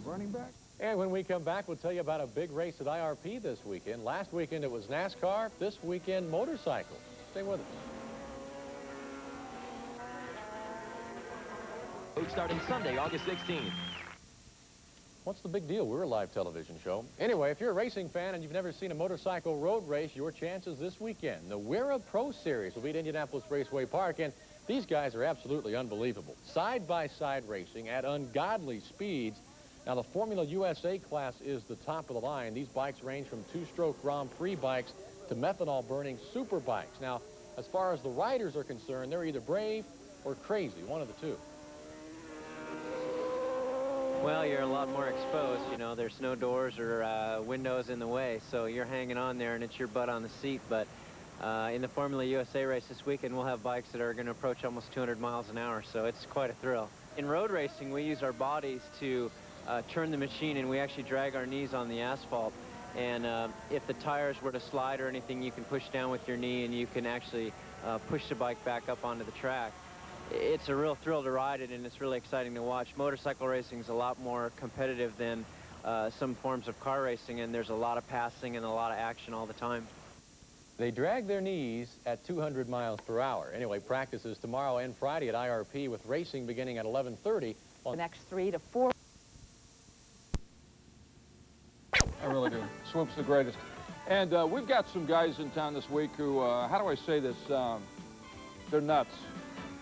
running back. And when we come back, we'll tell you about a big race at IRP this weekend. Last weekend it was NASCAR. This weekend, motorcycle. Stay with us. Starting Sunday, August 16th. What's the big deal? We're a live television show. Anyway, if you're a racing fan and you've never seen a motorcycle road race, your chances this weekend. The WERA Pro Series will be at Indianapolis Raceway Park, and these guys are absolutely unbelievable. Side-by-side racing at ungodly speeds. Now, the Formula USA class is the top of the line. These bikes range from two-stroke Grand Prix bikes to methanol-burning super bikes. Now, as far as the riders are concerned, they're either brave or crazy, one of the two. Well, you're a lot more exposed, you know, there's no doors or windows in the way, so you're hanging on there and it's your butt on the seat. But in the Formula USA race this weekend, we'll have bikes that are going to approach almost 200 miles an hour, so it's quite a thrill. In road racing, we use our bodies to turn the machine, and we actually drag our knees on the asphalt. And if the tires were to slide or anything, you can push down with your knee and you can actually push the bike back up onto the track. It's a real thrill to ride it, and it's really exciting to watch. Motorcycle racing is a lot more competitive than some forms of car racing, and there's a lot of passing and a lot of action all the time. They drag their knees at 200 miles per hour. Anyway, practices tomorrow and Friday at IRP with racing beginning at 11:30. The next 3 to 4. I really do. Swoop's the greatest. And we've got some guys in town this week who, how do I say this? They're nuts.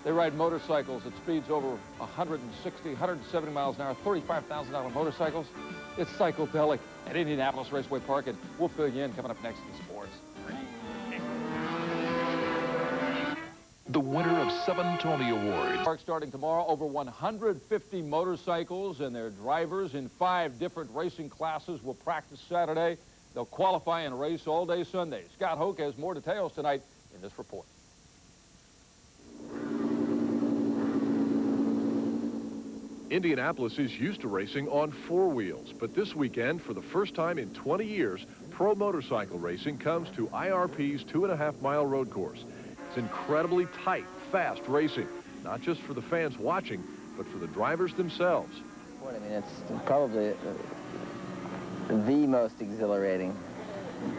They ride motorcycles at speeds over 160, 170 miles an hour, $35,000 motorcycles. It's psychedelic at Indianapolis Raceway Park, and we'll fill you in coming up next in sports. The winner of 7 Tony Awards. Park starting tomorrow, over 150 motorcycles and their drivers in 5 different racing classes will practice Saturday. They'll qualify and race all day Sunday. Scott Hoke has more details tonight in this report. Indianapolis is used to racing on 4 wheels, but this weekend, for the first time in 20 years, pro motorcycle racing comes to IRP's 2.5-mile road course. It's incredibly tight, fast racing, not just for the fans watching, but for the drivers themselves. I mean, it's probably the most exhilarating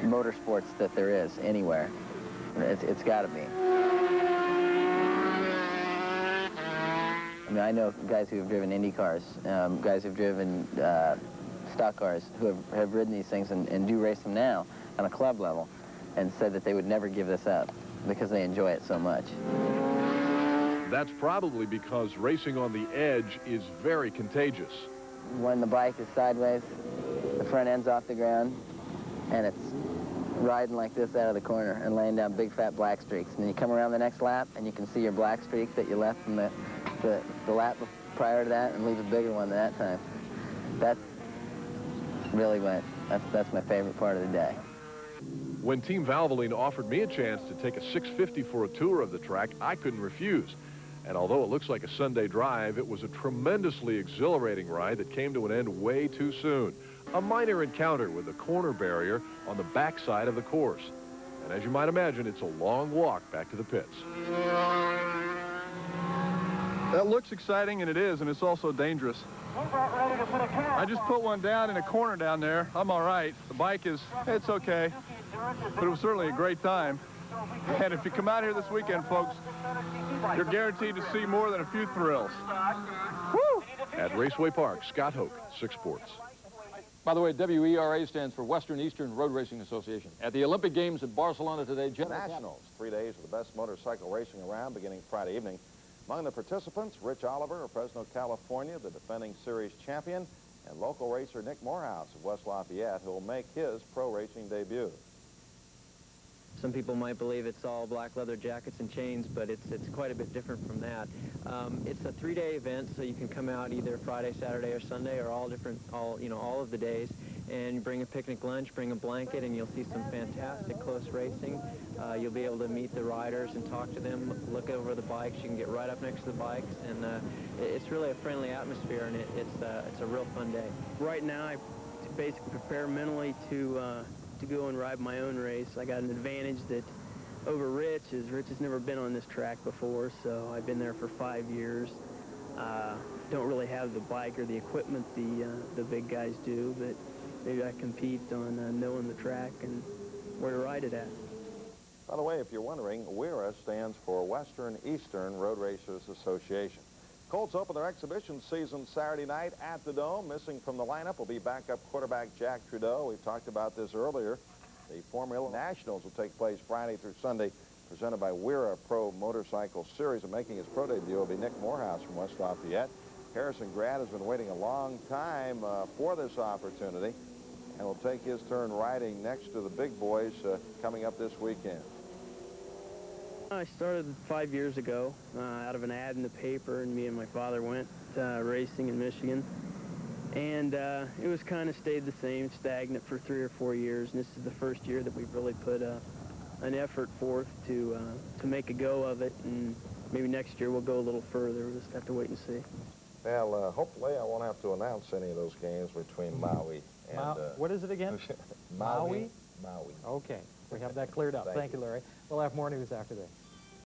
motorsports that there is anywhere. It's got to be. I mean, I know guys who have driven Indy cars, guys who've driven stock cars who have ridden these things and do race them now on a club level, and said that they would never give this up because they enjoy it so much. That's probably because racing on the edge is very contagious. When the bike is sideways, the front end's off the ground, and it's riding like this out of the corner and laying down big fat black streaks. And then you come around the next lap, and you can see your black streak that you left from the lap prior to that, and leave a bigger one than that time. That's really that's my favorite part of the day. When Team Valvoline offered me a chance to take a 650 for a tour of the track, I couldn't refuse. And although it looks like a Sunday drive, it was a tremendously exhilarating ride that came to an end way too soon. A minor encounter with a corner barrier on the backside of the course. And as you might imagine, it's a long walk back to the pits. That looks exciting, and it is, and it's also dangerous. I just put one down in a corner down there. I'm all right. The bike it's okay. But it was certainly a great time. And if you come out here this weekend, folks, you're guaranteed to see more than a few thrills. Woo! At Raceway Park, Scott Hoke, 6 Sports. By the way, WERA stands for Western Eastern Road Racing Association. At the Olympic Games in Barcelona today, Nationals, 3 days of the best motorcycle racing around beginning Friday evening. Among the participants, Rich Oliver of Fresno, California, the defending series champion, and local racer Nick Morehouse of West Lafayette, who will make his pro racing debut. Some people might believe it's all black leather jackets and chains, but it's quite a bit different from that. It's a 3-day event, so you can come out either Friday, Saturday, or Sunday, or all of the days, and bring a picnic lunch, bring a blanket, and you'll see some fantastic close racing. You'll be able to meet the riders and talk to them, look over the bikes. You can get right up next to the bikes, and it's really a friendly atmosphere, and it's a real fun day. Right now, I basically prepare mentally to go and ride my own race. I got an advantage that over Rich has never been on this track before, so I've been there for 5 years. Don't really have the bike or the equipment the big guys do, but maybe I compete on knowing the track and where to ride it at. By the way, if you're wondering, WERA stands for Western Eastern Road Racers Association. Colts open their exhibition season Saturday night at the Dome. Missing from the lineup will be backup quarterback Jack Trudeau. We've talked about this earlier. The Formula Nationals will take place Friday through Sunday, presented by WERA Pro Motorcycle Series. And making his pro debut will be Nick Morehouse from West Lafayette. Harrison Grant has been waiting a long time for this opportunity and will take his turn riding next to the big boys coming up this weekend. I started 5 years ago out of an ad in the paper, and me and my father went racing in Michigan. And it was kind of stayed the same, stagnant for 3 or 4 years. And this is the first year that we've really put an effort forth to make a go of it. And maybe next year we'll go a little further. We'll just have to wait and see. Well, hopefully I won't have to announce any of those games between Maui and... what is it again? Maui? Okay, we have that cleared up. Thank you, Larry. We'll have more news after this.